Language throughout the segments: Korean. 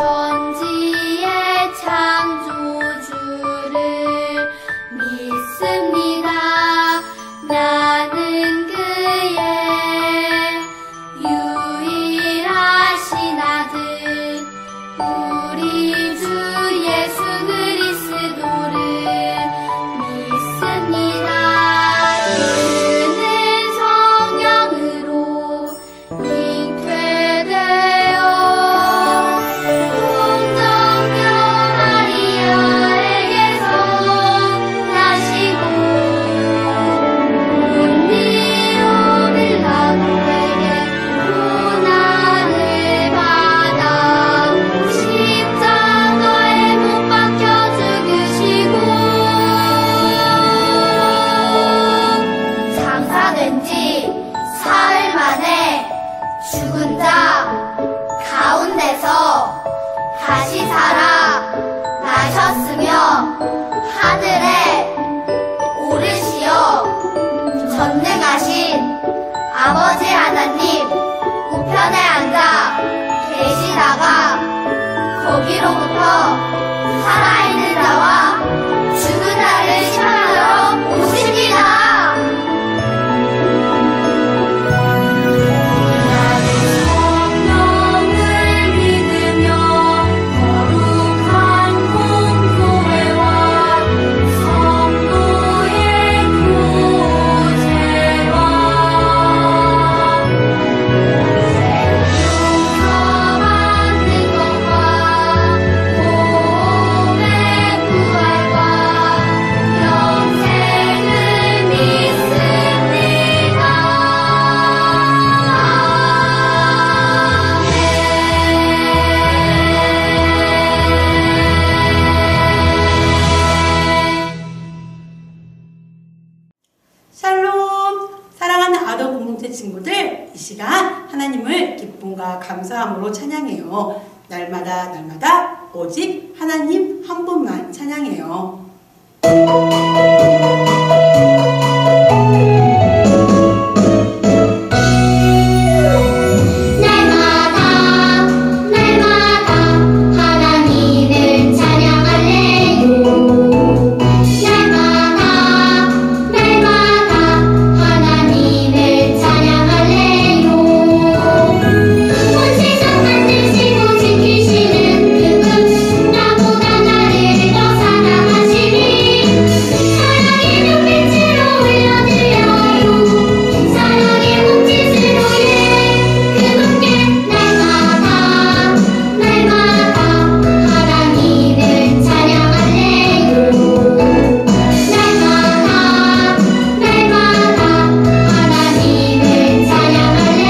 천지의 창조주를 믿습니다. 나는 그의 유일하신 아들 우리 주 예수 그리스도를 믿습니다. 이는 성령으로 잉태되어 동정녀 마리아에게서 나시고 본디오 빌라도에게 고난을 받아 십자가에 못 박혀 죽으시고 장사된 지 사흘 만에 죽은 자 가운데서 다시 살아 나셨으며 하늘에 오르시어 전능하신 아버지 하나님 우편에 앉아 계시다가 거기로부터 살아있는 자와 죽은 자를 심판하러 오십니다. 나는 성령을 믿으며 거룩한 공교회와 성도의 교제와 생명서 받는 것과 몸의 부활과 영생을 믿습니다. 샬롬! 사랑하는 아동 공동체 친구들, 이 시간 하나님을 기쁨과 감사함으로 찬양해요. 날마다 오직 하나님 한 분만 찬양해요. 날마다 하나님을 찬양할래요. 날마다 하나님을 찬양할래요. 온 세상 만드시고 지키시는 그분 나보다 나를 더 사랑하시니 사랑의 눈빛으로 흘려드려요. 사랑의 몸짓으로 그분께 날마다 하나님을 찬양할래요. 날마다 하나님을 찬양할래요.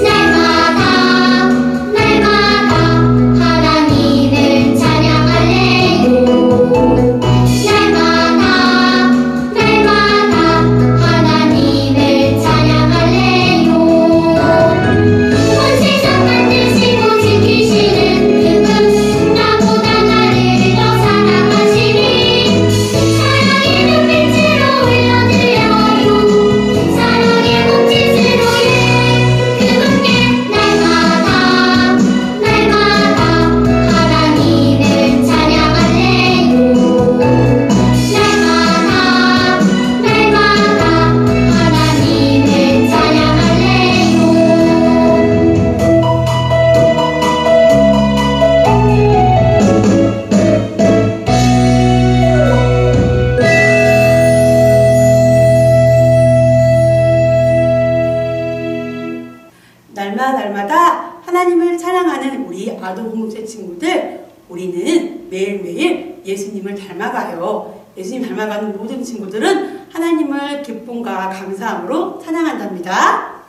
날마다 하나님을 찬양할래요. 하나님을 찬양할래요. 온 세상 만드시고 지키시는 그분 나보다 나를 더 사랑하시니 사랑의 눈빛으로 흘려드려요. 사랑의 몸짓으로 그분께 날마다 하나님을 찬양할래요. 하나님을 찬양할래요. 날마다 하나님을 찬양하는 우리 아동 공동체 친구들, 우리는 매일매일 예수님을 닮아가요. 예수님 닮아가는 모든 친구들은 하나님을 기쁨과 감사함으로 찬양한답니다.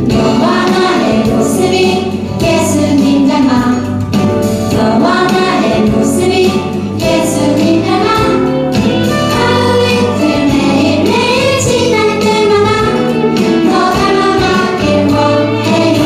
너와 나의 모습이 예수님 닮아 너와 나의 모습이 예수님 닮아 하루 이틀 매일매일 지날 때마다 너 닮아가길 원해요.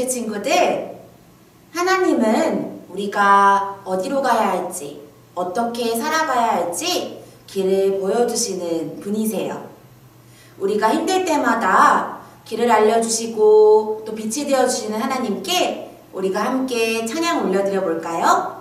우리 친구들, 하나님은 우리가 어디로 가야 할지, 어떻게 살아가야 할지 길을 보여주시는 분이세요. 우리가 힘들 때마다 길을 알려주시고 또 빛이 되어주시는 하나님께 우리가 함께 찬양 올려드려 볼까요?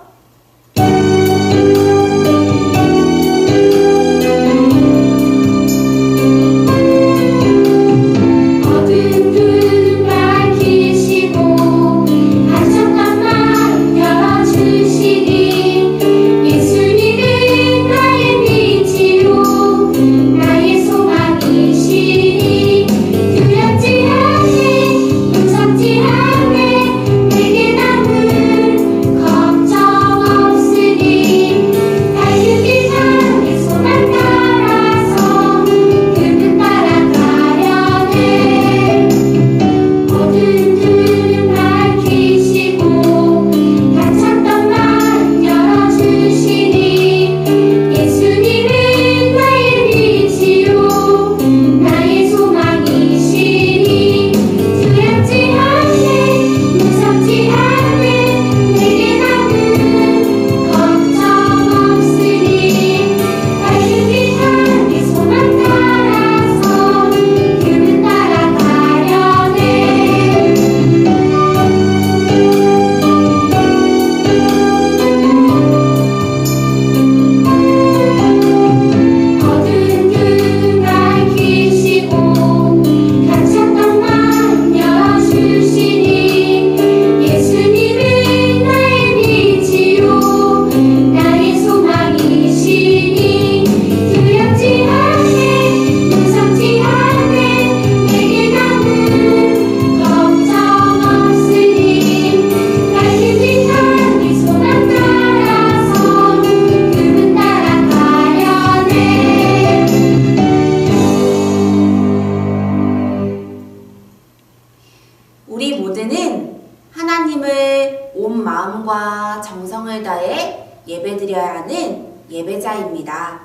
우리 모두는 하나님을 온 마음과 정성을 다해 예배드려야 하는 예배자입니다.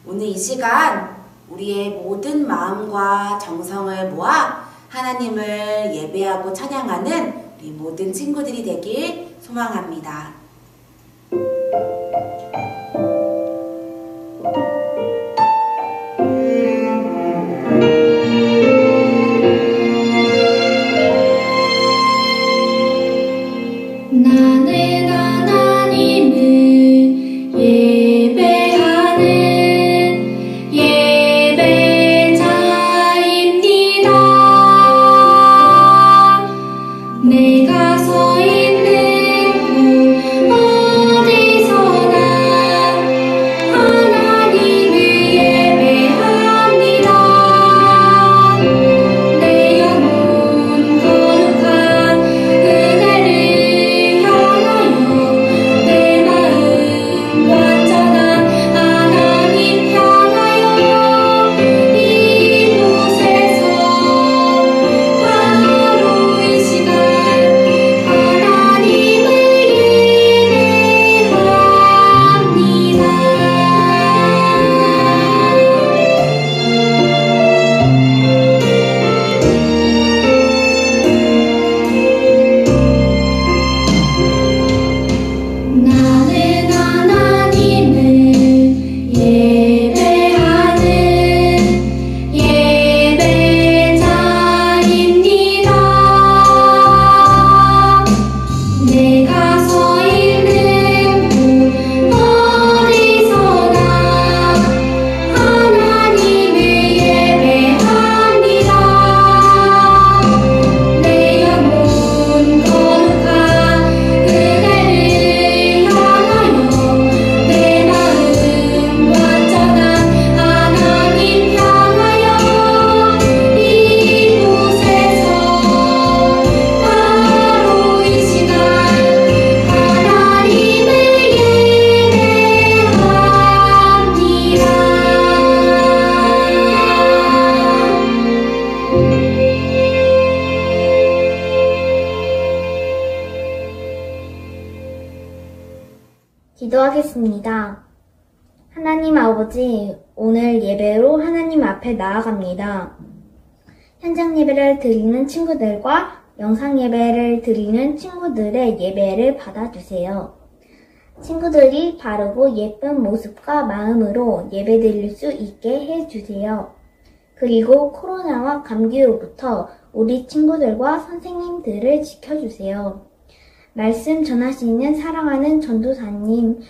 오늘 이 시간 우리의 모든 마음과 정성을 모아 하나님을 예배하고 찬양하는 우리 모든 친구들이 되길 소망합니다. 나는 하나님을 예배하는 예배자입니다. 내가 서 있는 곳 어디서나 하나님을 예배합니다. 내 영혼 거룩한 은혜를 내 마음 완전한 하나님 향하여 이곳에서 바로 이 시간 하나님을 예배합니다. 나는 하나님을 예배하는 예배자입니다. 내가 서 있는 곳 어디서나 하나님을 예배합니다. 내 영혼 거룩한 은혜를 향하여 내 마음 완전한 하나님 향하여 이곳에서 바로 이 시간 하나님을 예배합니다. 기도하겠습니다. 하나님 아버지, 오늘 예배로 하나님 앞에 나아갑니다. 현장 예배를 드리는 친구들과 영상 예배를 드리는 친구들의 예배를 받아주세요. 친구들이 바르고 예쁜 모습과 마음으로 예배 드릴 수 있게 해주세요. 그리고 코로나와 감기로부터 우리 친구들과 선생님들을 지켜주세요. 말씀 전하시는 사랑하는 전도사님,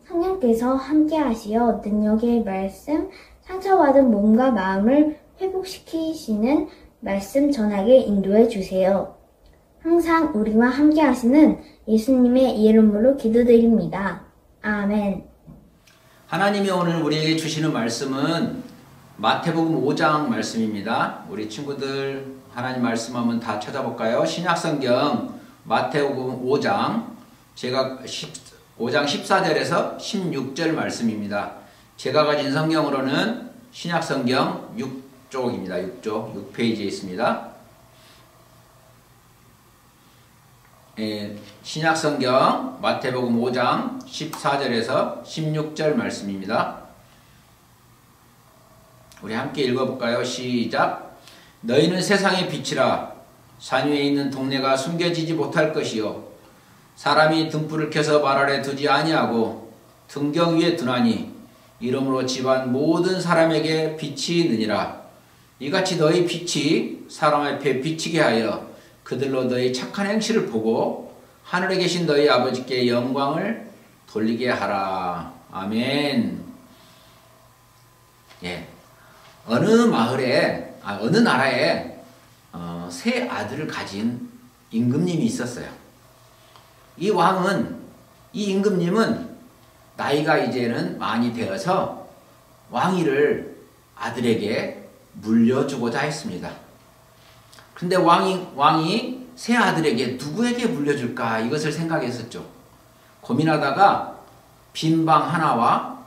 성령께서 함께하시어 능력의 말씀, 상처받은 몸과 마음을 회복시키시는 말씀 전하게 인도해 주세요. 항상 우리와 함께하시는 예수님의 이름으로 기도드립니다. 아멘. 하나님이 오늘 우리에게 주시는 말씀은 마태복음 5장 말씀입니다. 우리 친구들 하나님 말씀 한번 다 찾아볼까요? 신약성경 마태복음 5장, 제가 5장 14절에서 16절 말씀입니다. 제가 가진 성경으로는 신약성경 6쪽입니다. 6쪽, 6페이지에 있습니다. 신약성경 마태복음 5장 14절에서 16절 말씀입니다. 우리 함께 읽어볼까요? 시작. 너희는 세상의 빛이라. 산 위에 있는 동네가 숨겨지지 못할 것이요 사람이 등불을 켜서 발 아래 두지 아니하고 등경 위에 두나니 이러므로 집안 모든 사람에게 빛이 있느니라. 이같이 너희 빛이 사람 앞에 비치게 하여 그들로 너희 착한 행실을 보고 하늘에 계신 너희 아버지께 영광을 돌리게 하라. 아멘. 예. 어느 나라에 세 아들을 가진 임금님이 있었어요. 이 임금님은 나이가 이제는 많이 되어서 왕위를 아들에게 물려주고자 했습니다. 그런데 왕이 세 아들에게 누구에게 물려줄까 이것을 생각했었죠. 고민하다가 빈방 하나와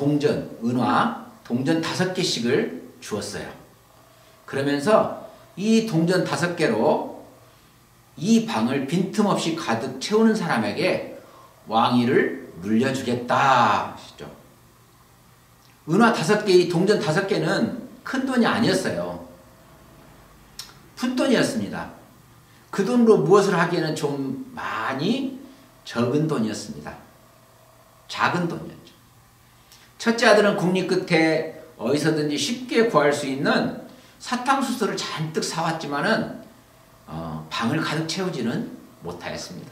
은화, 동전 5개씩을 주었어요. 그러면서 이 동전 5개로 이 방을 빈틈없이 가득 채우는 사람에게 왕위를 물려주겠다 하시죠. 은화 5개, 이 동전 5개는 큰 돈이 아니었어요. 푼돈이었습니다. 그 돈으로 무엇을 하기에는 좀 많이 적은 돈이었습니다. 작은 돈이었죠. 첫째 아들은 국리 끝에 어디서든지 쉽게 구할 수 있는 사탕수수를 잔뜩 사왔지만은 방을 가득 채우지는 못하였습니다.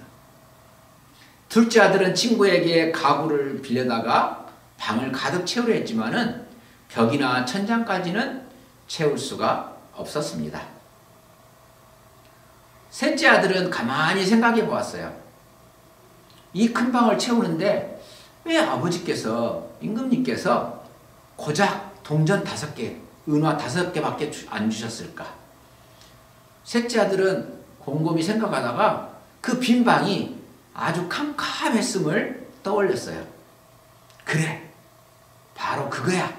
둘째 아들은 친구에게 가구를 빌려다가 방을 가득 채우려 했지만은 벽이나 천장까지는 채울 수가 없었습니다. 셋째 아들은 가만히 생각해 보았어요. 이 큰 방을 채우는데 왜 아버지께서, 임금님께서 고작 동전 5개, 은화 5개밖에 안 주셨을까? 셋째 아들은 곰곰이 생각하다가 그 빈 방이 아주 캄캄했음을 떠올렸어요. 그래, 바로 그거야.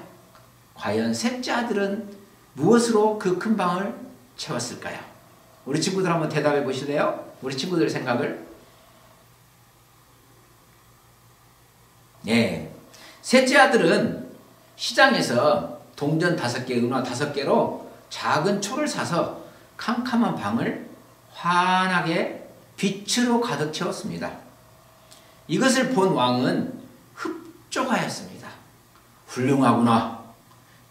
과연 셋째 아들은 무엇으로 그 큰 방을 채웠을까요? 우리 친구들 한번 대답해 보실래요? 우리 친구들의 생각을. 네, 셋째 아들은 시장에서 동전 5개, 은화 5개로 작은 초를 사서 캄캄한 방을 환하게 빛으로 가득 채웠습니다. 이것을 본 왕은 흡족하였습니다. 훌륭하구나.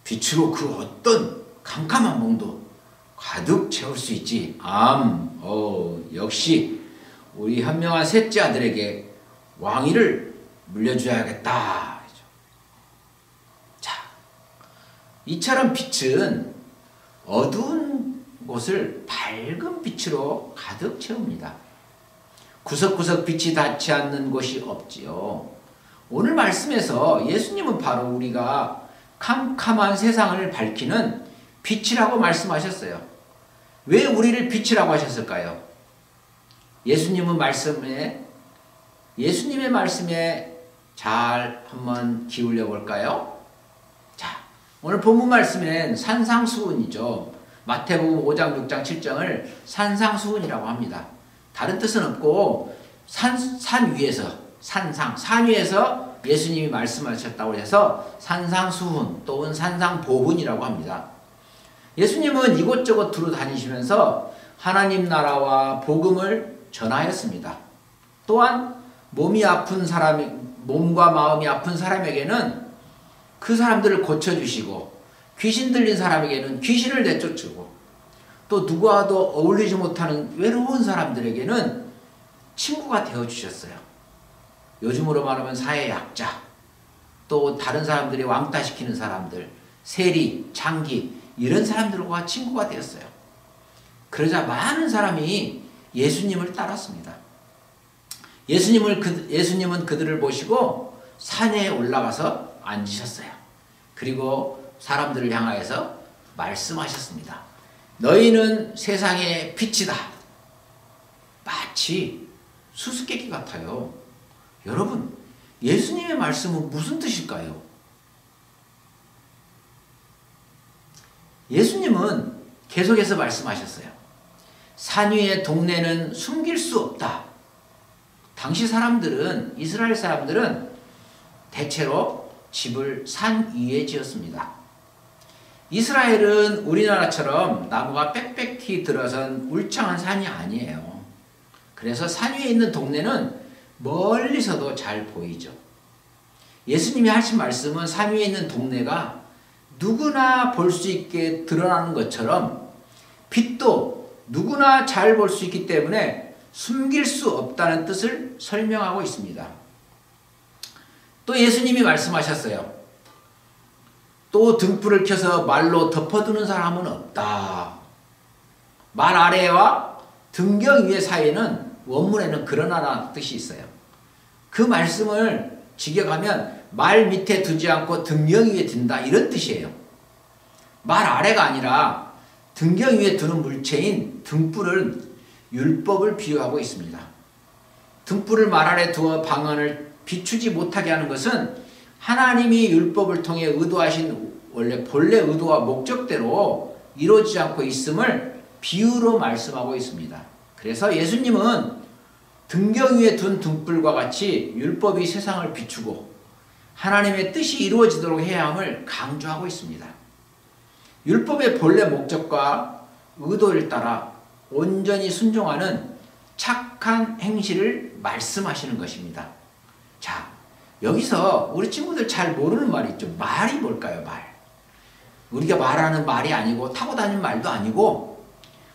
빛으로 그 어떤 캄캄한 방도 가득 채울 수 있지. 역시 우리 현명한 셋째 아들에게 왕위를 물려줘야겠다. 자, 이처럼 빛은 어두운 곳을 밝은 빛으로 가득 채웁니다. 구석구석 빛이 닿지 않는 곳이 없지요. 오늘 말씀에서 예수님은 바로 우리가 캄캄한 세상을 밝히는 빛이라고 말씀하셨어요. 왜 우리를 빛이라고 하셨을까요? 예수님의 말씀에 잘 한번 기울여 볼까요? 자, 오늘 본문 말씀엔 산상수훈이죠. 마태복음 5장, 6장, 7장을 산상수훈이라고 합니다. 다른 뜻은 없고 산 위에서 예수님이 말씀하셨다고 해서 산상수훈 또는 산상보훈이라고 합니다. 예수님은 이곳저곳 두루 다니시면서 하나님 나라와 복음을 전하였습니다. 또한 몸과 마음이 아픈 사람에게는 그 사람들을 고쳐주시고 귀신 들린 사람에게는 귀신을 내쫓고 또 누구와도 어울리지 못하는 외로운 사람들에게는 친구가 되어주셨어요. 요즘으로 말하면 사회 약자, 또 다른 사람들이 왕따시키는 사람들, 세리, 장기 이런 사람들과 친구가 되었어요. 그러자 많은 사람이 예수님을 따랐습니다. 예수님은 그들을 보시고 산에 올라가서 앉으셨어요. 그리고 사람들을 향하여서 말씀하셨습니다. 너희는 세상의 빛이다. 마치 수수께끼 같아요. 여러분, 예수님의 말씀은 무슨 뜻일까요? 예수님은 계속해서 말씀하셨어요. 산 위의 동네는 숨길 수 없다. 당시 사람들은, 이스라엘 사람들은 대체로 집을 산 위에 지었습니다. 이스라엘은 우리나라처럼 나무가 빽빽히 들어선 울창한 산이 아니에요. 그래서 산 위에 있는 동네는 멀리서도 잘 보이죠. 예수님이 하신 말씀은 산 위에 있는 동네가 누구나 볼 수 있게 드러나는 것처럼 빛도 누구나 잘 볼 수 있기 때문에 숨길 수 없다는 뜻을 설명하고 있습니다. 또 예수님이 말씀하셨어요. 또 등불을 켜서 말로 덮어두는 사람은 없다. 말 아래와 등경 위의 사이에는 원문에는 그러나라는 뜻이 있어요. 그 말씀을 직역하면 말 밑에 두지 않고 등경 위에 둔다 이런 뜻이에요. 말 아래가 아니라 등경 위에 두는 물체인 등불은 율법을 비유하고 있습니다. 등불을 말 아래 두어 방언을 비추지 못하게 하는 것은 하나님이 율법을 통해 의도하신 본래 의도와 목적대로 이루어지지 않고 있음을 비유로 말씀하고 있습니다. 그래서 예수님은 등경 위에 둔 등불과 같이 율법이 세상을 비추고 하나님의 뜻이 이루어지도록 해야 함을 강조하고 있습니다. 율법의 본래 목적과 의도를 따라 온전히 순종하는 착한 행실을 말씀하시는 것입니다. 자, 여기서 우리 친구들 잘 모르는 말이 있죠. 말이 뭘까요? 말. 우리가 말하는 말이 아니고 타고 다니는 말도 아니고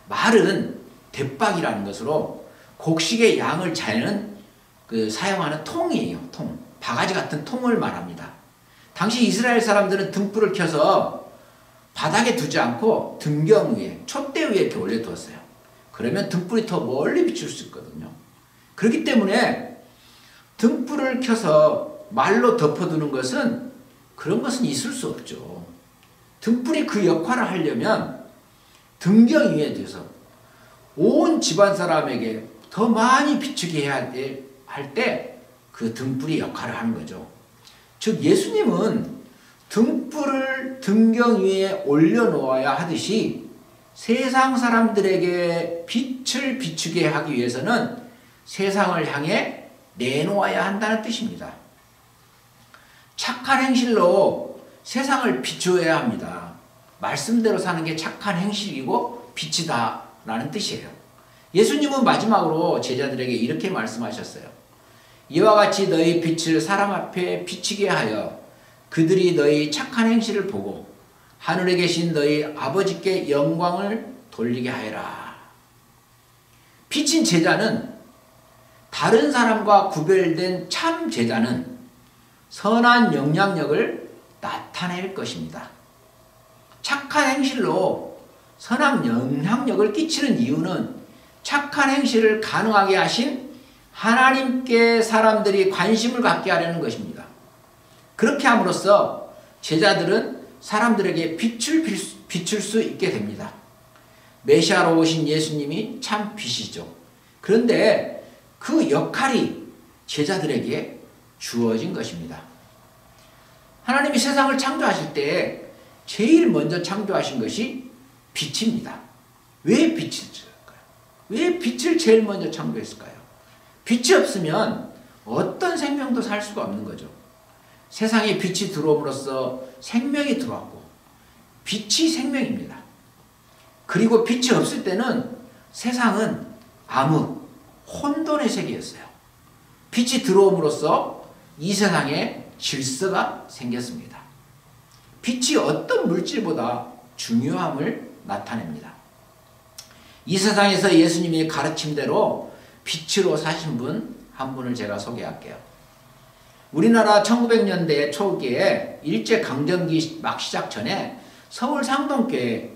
말은 대박이라는 것으로 곡식의 양을 재는 사용하는 통이에요. 통. 바가지 같은 통을 말합니다. 당시 이스라엘 사람들은 등불을 켜서 바닥에 두지 않고 등경 위에, 촛대 위에 이렇게 올려두었어요. 그러면 등불이 더 멀리 비출 수 있거든요. 그렇기 때문에 등불을 켜서 말로 덮어두는 것은 그런 것은 있을 수 없죠. 등불이 그 역할을 하려면 등경 위에 대해서 온 집안 사람에게 더 많이 비추게 해야 할 때 그 등불이 역할을 하는 거죠. 즉 예수님은 등불을 등경 위에 올려놓아야 하듯이 세상 사람들에게 빛을 비추게 하기 위해서는 세상을 향해 내놓아야 한다는 뜻입니다. 착한 행실로 세상을 비추어야 합니다. 말씀대로 사는 게 착한 행실이고 빛이다 라는 뜻이에요. 예수님은 마지막으로 제자들에게 이렇게 말씀하셨어요. 이와 같이 너희 빛을 사람 앞에 비치게 하여 그들이 너희 착한 행실을 보고 하늘에 계신 너희 아버지께 영광을 돌리게 하여라. 빛인 제자는 다른 사람과 구별된 참 제자는 선한 영향력을 나타낼 것입니다. 착한 행실로 선한 영향력을 끼치는 이유는 착한 행실을 가능하게 하신 하나님께 사람들이 관심을 갖게 하려는 것입니다. 그렇게 함으로써 제자들은 사람들에게 빛을 비출 수 있게 됩니다. 메시아로 오신 예수님이 참 빛이죠. 그런데 그 역할이 제자들에게 주어진 것입니다. 하나님이 세상을 창조하실 때 제일 먼저 창조하신 것이 빛입니다. 왜 빛을 지을까요? 왜 빛을 제일 먼저 창조했을까요? 빛이 없으면 어떤 생명도 살 수가 없는 거죠. 세상에 빛이 들어옴으로써 생명이 들어왔고 빛이 생명입니다. 그리고 빛이 없을 때는 세상은 암흑, 혼돈의 세계였어요. 빛이 들어옴으로써 이 세상에 질서가 생겼습니다. 빛이 어떤 물질보다 중요함을 나타냅니다. 이 세상에서 예수님의 가르침대로 빛으로 사신 분 한 분을 제가 소개할게요. 우리나라 1900년대 초기에 일제강점기 막 시작 전에 서울 상동교회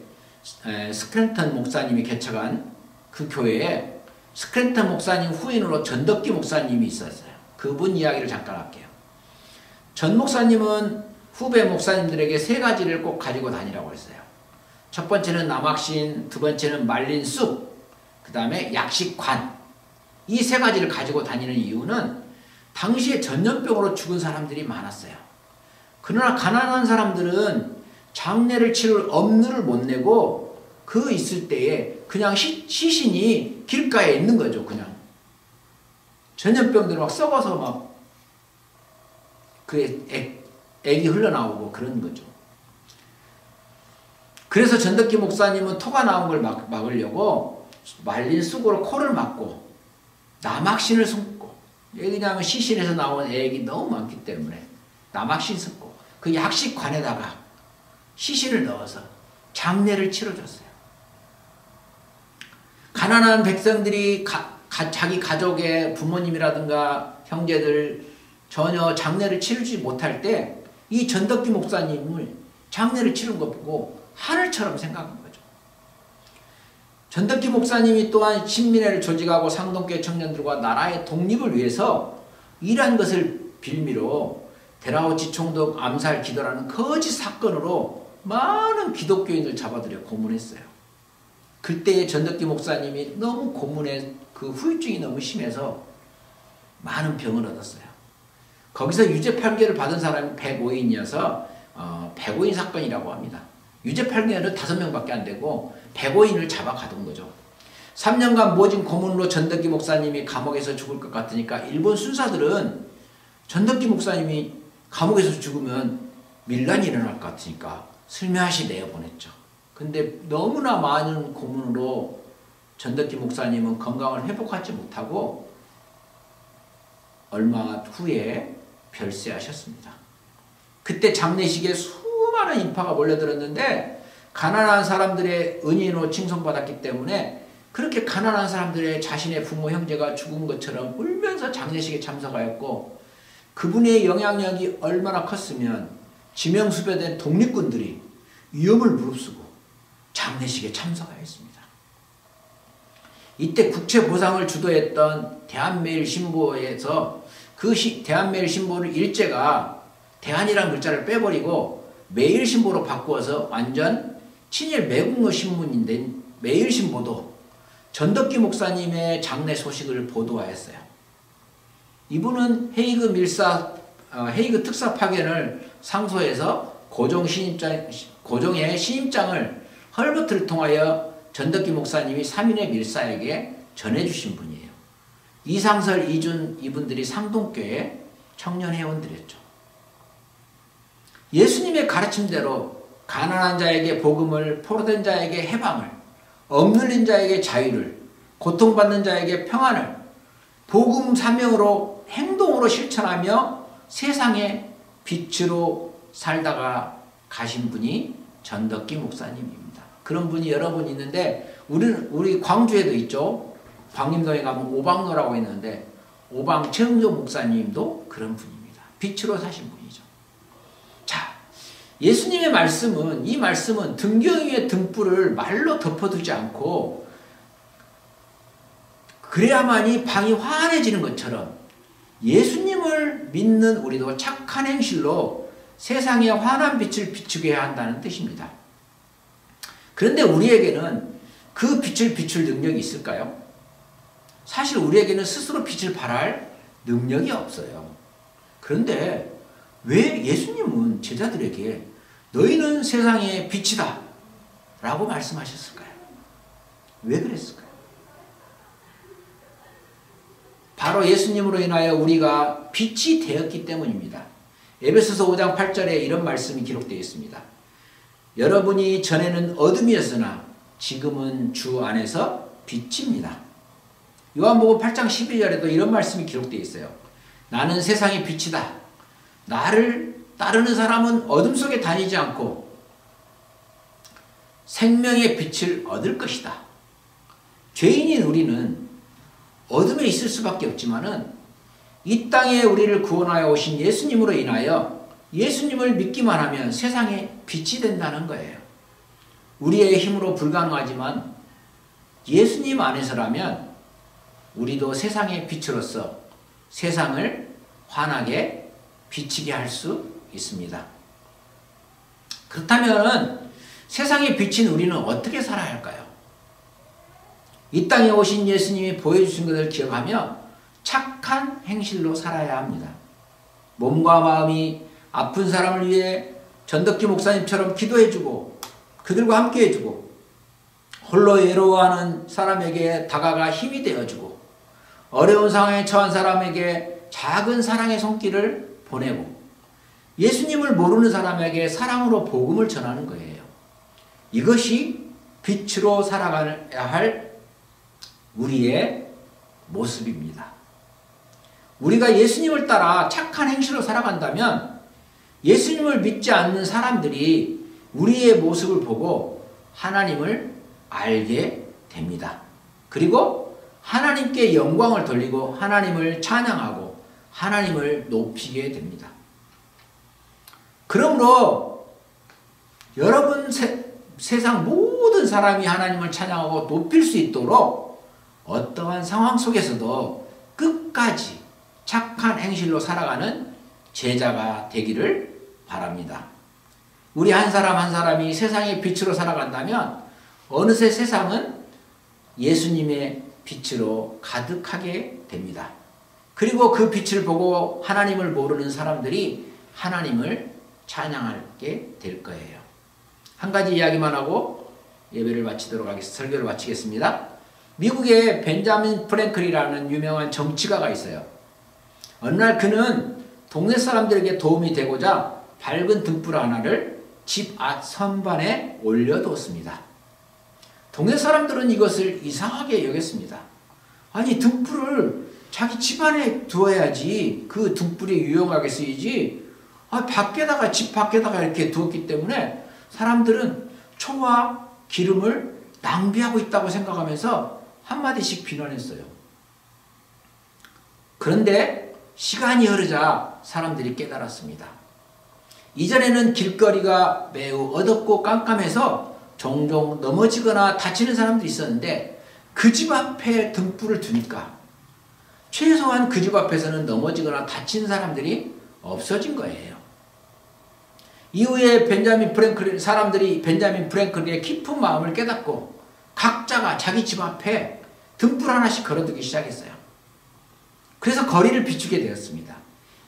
스크랜턴 목사님이 개척한 그 교회에 스크랜턴 목사님 후인으로 전덕기 목사님이 있었어요. 그분 이야기를 잠깐 할게요. 전 목사님은 후배 목사님들에게 세 가지를 꼭 가지고 다니라고 했어요. 첫 번째는 남학신, 두 번째는 말린 쑥, 그 다음에 약식관. 이 세 가지를 가지고 다니는 이유는 당시에 전염병으로 죽은 사람들이 많았어요. 그러나 가난한 사람들은 장례를 치를 엄두를 못 내고 그 있을 때에 그냥 시신이 길가에 있는 거죠. 그냥 전염병들이 막 썩어서 막 그 액이 흘러나오고 그런 거죠. 그래서 전덕기 목사님은 토가 나온 걸 막으려고 말린 쑥으로 코를 막고 남학신을 숨고, 왜냐하면 시신에서 나온 액이 너무 많기 때문에 남학신 숨고 그 약식관에다가 시신을 넣어서 장례를 치러줬어요. 가난한 백성들이 자기 가족의 부모님이라든가 형제들 전혀 장례를 치르지 못할 때 이 전덕기 목사님을 장례를 치른 것 보고 하늘처럼 생각한 거죠. 전덕기 목사님이 또한 신민회를 조직하고 상동교회 청년들과 나라의 독립을 위해서 일한 것을 빌미로 데라우치 총독 암살 기도라는 거짓 사건으로 많은 기독교인을 잡아들여 고문했어요. 그때의 전덕기 목사님이 너무 고문에 그 후유증이 너무 심해서 많은 병을 얻었어요. 거기서 유죄 판결을 받은 사람이 105인이어서 105인 사건이라고 합니다. 유죄 판결은 5명밖에 안 되고 105인을 잡아가둔 거죠. 3년간 모진 고문으로 전덕기 목사님이 감옥에서 죽을 것 같으니까 일본 순사들은 전덕기 목사님이 감옥에서 죽으면 밀란이 일어날 것 같으니까 슬며시 내어보냈죠. 근데 너무나 많은 고문으로 전덕기 목사님은 건강을 회복하지 못하고 얼마 후에 별세하셨습니다. 그때 장례식에 수많은 인파가 몰려들었는데 가난한 사람들의 은인으로 칭송받았기 때문에 그렇게 가난한 사람들의 자신의 부모 형제가 죽은 것처럼 울면서 장례식에 참석하였고, 그분의 영향력이 얼마나 컸으면 지명수배된 독립군들이 위험을 무릅쓰고 장례식에 참석하였습니다. 이때 국채보상을 주도했던 대한매일신보에서 그 대한매일신보를 일제가 대한이라는 글자를 빼버리고 매일신보로 바꾸어서 완전 친일 매국노 신문인데 매일신보도 전덕기 목사님의 장례 소식을 보도하였어요. 이분은 헤이그 특사 파견을 상소해서 고종의 신임장을 헐버트를 통하여 전덕기 목사님이 3인의 밀사에게 전해주신 분이에요. 이상설, 이준 이분들이 상동교회 청년회원들이었죠. 예수님의 가르침대로 가난한 자에게 복음을, 포로된 자에게 해방을, 억눌린 자에게 자유를, 고통받는 자에게 평안을 복음 사명으로 행동으로 실천하며 세상의 빛으로 살다가 가신 분이 전덕기 목사님입니다. 그런 분이 여러 분 있는데 우리 광주에도 있죠. 광림동에 가면 오방로라고 있는데 오방 최흥조 목사님도 그런 분입니다. 빛으로 사신 분이죠. 자, 예수님의 말씀은, 이 말씀은 등경 위에 등불을 말로 덮어두지 않고 그래야만이 방이 환해지는 것처럼 예수님을 믿는 우리도 착한 행실로 세상에 환한 빛을 비추게 해야 한다는 뜻입니다. 그런데 우리에게는 그 빛을 비출 능력이 있을까요? 사실 우리에게는 스스로 빛을 발할 능력이 없어요. 그런데 왜 예수님은 제자들에게 너희는 세상의 빛이다 라고 말씀하셨을까요? 왜 그랬을까요? 바로 예수님으로 인하여 우리가 빛이 되었기 때문입니다. 에베소서 5장 8절에 이런 말씀이 기록되어 있습니다. 여러분이 전에는 어둠이었으나 지금은 주 안에서 빛입니다. 요한복음 8장 12절에도 이런 말씀이 기록되어 있어요. 나는 세상의 빛이다. 나를 따르는 사람은 어둠 속에 다니지 않고 생명의 빛을 얻을 것이다. 죄인인 우리는 어둠에 있을 수밖에 없지만은 이 땅에 우리를 구원하여 오신 예수님으로 인하여 예수님을 믿기만 하면 세상에 빛이 된다는 거예요. 우리의 힘으로 불가능하지만 예수님 안에서라면 우리도 세상의 빛으로서 세상을 환하게 비치게 할 수 있습니다. 그렇다면 세상에 비친 우리는 어떻게 살아야 할까요? 이 땅에 오신 예수님이 보여주신 것을 기억하며 착한 행실로 살아야 합니다. 몸과 마음이 아픈 사람을 위해 전덕기 목사님처럼 기도해주고 그들과 함께 해주고 홀로 외로워하는 사람에게 다가가 힘이 되어주고 어려운 상황에 처한 사람에게 작은 사랑의 손길을 보내고 예수님을 모르는 사람에게 사랑으로 복음을 전하는 거예요. 이것이 빛으로 살아가야 할 우리의 모습입니다. 우리가 예수님을 따라 착한 행실로 살아간다면 예수님을 믿지 않는 사람들이 우리의 모습을 보고 하나님을 알게 됩니다. 그리고 하나님께 영광을 돌리고 하나님을 찬양하고 하나님을 높이게 됩니다. 그러므로 여러분 세상 모든 사람이 하나님을 찬양하고 높일 수 있도록 어떠한 상황 속에서도 끝까지 착한 행실로 살아가는 제자가 되기를 바랍니다. 우리 한 사람 한 사람이 세상의 빛으로 살아간다면 어느새 세상은 예수님의 빛으로 가득하게 됩니다. 그리고 그 빛을 보고 하나님을 모르는 사람들이 하나님을 찬양하게 될 거예요. 한 가지 이야기만 하고 예배를 마치도록 하겠습니다. 설교를 마치겠습니다. 미국에 벤자민 프랭클이라는 유명한 정치가가 있어요. 어느 날 그는 동네 사람들에게 도움이 되고자 밝은 등불 하나를 집 앞 선반에 올려두었습니다. 동네 사람들은 이것을 이상하게 여겼습니다. 아니 등불을 자기 집 안에 두어야지 그 등불이 유용하게 쓰이지 밖에다가 집 밖에다가 이렇게 두었기 때문에 사람들은 초와 기름을 낭비하고 있다고 생각하면서 한마디씩 비난했어요. 그런데 시간이 흐르자 사람들이 깨달았습니다. 이전에는 길거리가 매우 어둡고 깜깜해서 종종 넘어지거나 다치는 사람들이 있었는데 그 집 앞에 등불을 두니까 최소한 그 집 앞에서는 넘어지거나 다치는 사람들이 없어진 거예요. 이후에 사람들이 벤자민 프랭클린의 깊은 마음을 깨닫고 각자가 자기 집 앞에 등불 하나씩 걸어두기 시작했어요. 그래서 거리를 비추게 되었습니다.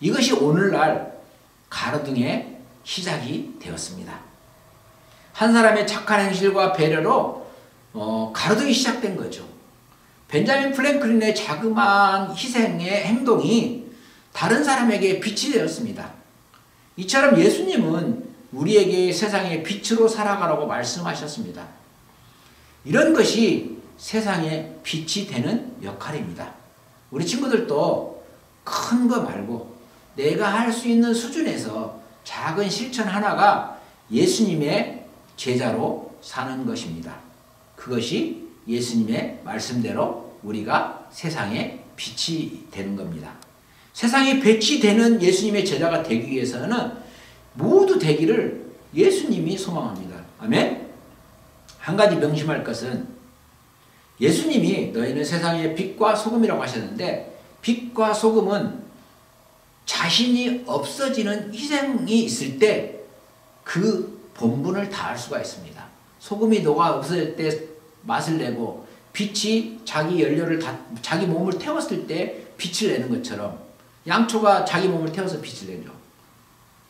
이것이 오늘날 가로등의 시작이 되었습니다. 한 사람의 착한 행실과 배려로 가로등이 시작된 거죠. 벤자민 프랭클린의 자그마한 희생의 행동이 다른 사람에게 빛이 되었습니다. 이처럼 예수님은 우리에게 세상의 빛으로 살아가라고 말씀하셨습니다. 이런 것이 세상의 빛이 되는 역할입니다. 우리 친구들도 큰 거 말고 내가 할 수 있는 수준에서 작은 실천 하나가 예수님의 제자로 사는 것입니다. 그것이 예수님의 말씀대로 우리가 세상의 빛이 되는 겁니다. 세상에 빛이 되는 예수님의 제자가 되기 위해서는 모두 되기를 예수님이 소망합니다. 아멘? 한 가지 명심할 것은 예수님이 너희는 세상의 빛과 소금이라고 하셨는데 빛과 소금은 자신이 없어지는 희생이 있을 때 그 본분을 다할 수가 있습니다. 소금이 녹아 없어질 때 맛을 내고 빛이 자기 연료를 자기 몸을 태웠을 때 빛을 내는 것처럼 양초가 자기 몸을 태워서 빛을 내죠.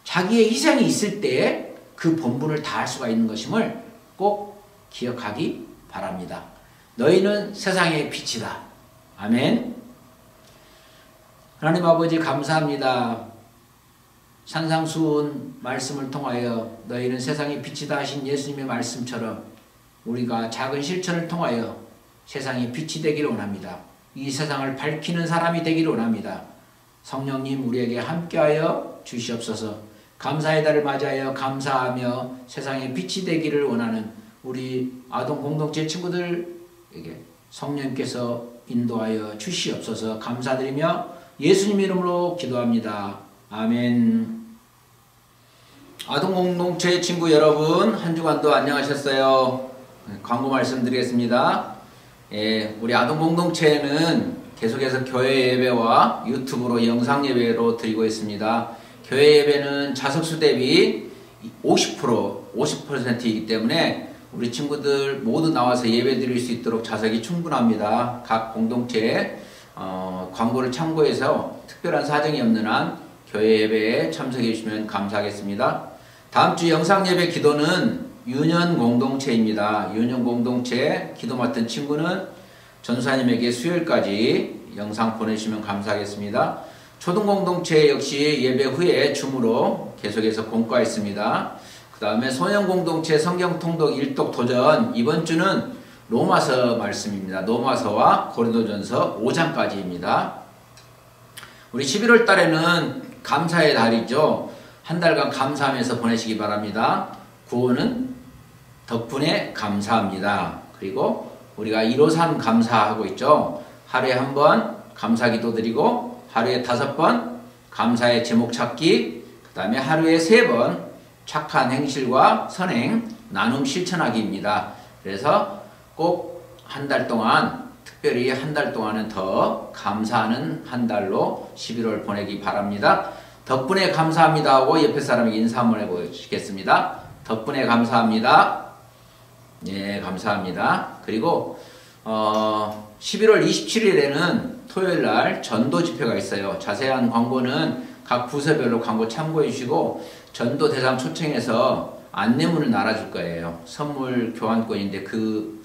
자기의 희생이 있을 때에 그 본분을 다할 수가 있는 것임을 꼭 기억하기 바랍니다. 너희는 세상의 빛이다. 아멘. 하나님 아버지 감사합니다. 산상수훈 말씀을 통하여 너희는 세상의 빛이다 하신 예수님의 말씀처럼 우리가 작은 실천을 통하여 세상에 빛이 되기를 원합니다. 이 세상을 밝히는 사람이 되기를 원합니다. 성령님 우리에게 함께하여 주시옵소서. 감사의 달을 맞이하여 감사하며 세상에 빛이 되기를 원하는 우리 아동 공동체 친구들에게 성령님께서 인도하여 주시옵소서. 감사드리며 예수님 이름으로 기도합니다. 아멘. 아동 공동체 친구 여러분, 한 주간도 안녕하셨어요? 광고 말씀드리겠습니다. 우리 아동 공동체는 계속해서 교회 예배와 유튜브로 영상 예배로 드리고 있습니다. 교회 예배는 자석수 대비 50%이기 때문에 우리 친구들 모두 나와서 예배 드릴 수 있도록 좌석이 충분합니다. 각 공동체에 광고를 참고해서 특별한 사정이 없는 한 교회 예배에 참석해 주시면 감사하겠습니다. 다음 주 영상 예배 기도는 유년 공동체입니다. 유년 공동체 기도 맡은 친구는 전사님에게 수요일까지 영상 보내주시면 감사하겠습니다. 초등 공동체 역시 예배 후에 줌으로 계속해서 공과했습니다. 그 다음에 소년 공동체 성경 통독 일독 도전, 이번 주는 로마서 말씀입니다. 로마서와 고린도전서 5장까지입니다. 우리 11월 달에는 감사의 달이죠. 한 달간 감사하면서 보내시기 바랍니다. 구호는 덕분에 감사합니다. 그리고 우리가 153 감사하고 있죠. 하루에 한 번 감사기도 드리고 하루에 5번 감사의 제목 찾기, 그 다음에 하루에 3번 착한 행실과 선행 나눔 실천하기입니다. 그래서 꼭 한 달 동안, 특별히 한 달 동안은 더 감사하는 한 달로 11월 보내기 바랍니다. 덕분에 감사합니다 하고 옆에 사람에게 인사 한번 해보시겠습니다. 덕분에 감사합니다. 네, 감사합니다. 그리고 11월 27일에는 토요일날 전도 집회가 있어요. 자세한 광고는 각 부서별로 광고 참고해 주시고 전도 대상 초청해서 안내문을 날아줄 거예요. 선물 교환권인데 그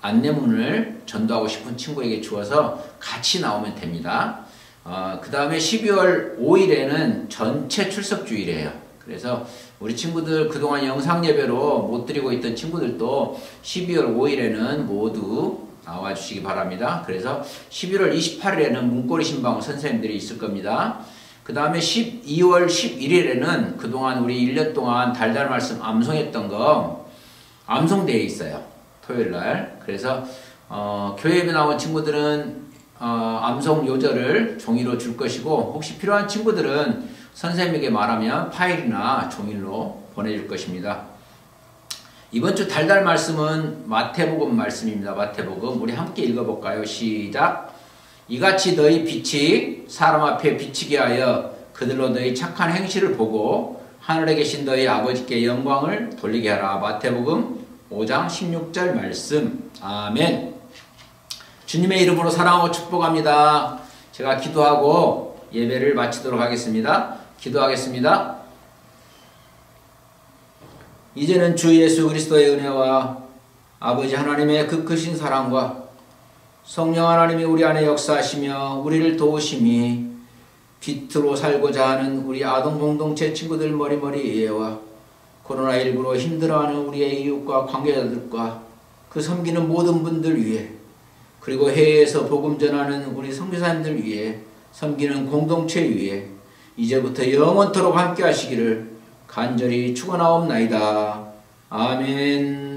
안내문을 전도하고 싶은 친구에게 주어서 같이 나오면 됩니다. 그 다음에 12월 5일에는 전체 출석주일이에요. 그래서 우리 친구들 그동안 영상 예배로 못 드리고 있던 친구들도 12월 5일에는 모두 나와 주시기 바랍니다. 그래서 11월 28일에는 문고리 신방 선생님들이 있을 겁니다. 그 다음에 12월 11일에는 그동안 우리 1년 동안 달달 말씀 암송했던 거 암송대회 있어요. 토요일날. 그래서 교회 예배 나온 친구들은 암송 요절을 종이로 줄 것이고 혹시 필요한 친구들은 선생님에게 말하면 파일이나 종이로 보내줄 것입니다. 이번 주 달달 말씀은 마태복음 말씀입니다. 마태복음 우리 함께 읽어볼까요? 시작. 이같이 너희 빛이 사람 앞에 비치게 하여 그들로 너희 착한 행실을 보고 하늘에 계신 너희 아버지께 영광을 돌리게 하라. 마태복음 5장 16절 말씀. 아멘. 주님의 이름으로 사랑하고 축복합니다. 제가 기도하고 예배를 마치도록 하겠습니다. 기도하겠습니다. 이제는 주 예수 그리스도의 은혜와 아버지 하나님의 그 크신 사랑과 성령 하나님이 우리 안에 역사하시며 우리를 도우심이 빛으로 살고자 하는 우리 아동 공동체 친구들 머리머리 예와 코로나19로 힘들어하는 우리의 이웃과 관계자들과 그 섬기는 모든 분들 위해 그리고 해외에서 복음 전하는 우리 선교사님들 위해 섬기는 공동체 위해 이제부터 영원토록 함께 하시기를 간절히 축원하옵나이다. 아멘.